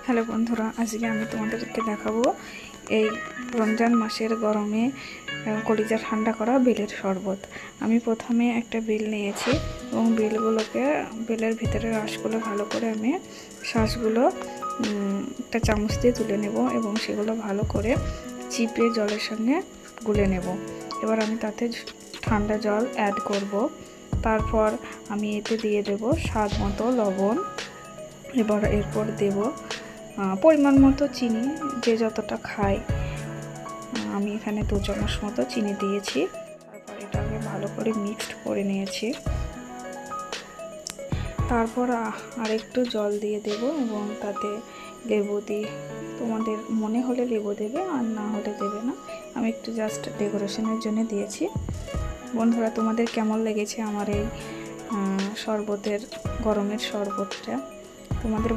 Hello বন্ধুরা, আজকে আমি তোমাদেরকে দেখাবো এই রমজান মাসের গরমে কলিজা ঠান্ডা করা বেলের শরবত। আমি প্রথমে একটা বেল নিয়েছি এবং বেলের ভিতরে রসগুলো ভালো করে আমি শ্বাসগুলো একটা চামচ দিয়ে তুলে নেব এবং সেগুলো ভালো করে চিপে জলের সঙ্গে গুলে নেব। এবার আমি তাতে ঠান্ডা জল অ্যাড করব। তারপর আমি এতে দিয়ে দেব স্বাদ মতো লবণ। এরপর দেব পরিমাণ মতো চিনি, যে যতটা খায়। আমি এখানে 2 চামচ মতো চিনি দিয়েছি। তারপর এটাকে ভালো করে মিক্সড করে নিয়েছি। তারপর আরেকটু জল দিয়ে দেব এবং তাতে লেবু দিই। তোমাদের মনে হলে লেবু দেবে, আর না হলে দেবে না। আমি একটু জাস্ট ডেকোরেশনের জন্য দিয়েছি। বন্ধুরা, তোমাদের কেমন লেগেছে আমার এই গরমের শরবতটা? তোমাদের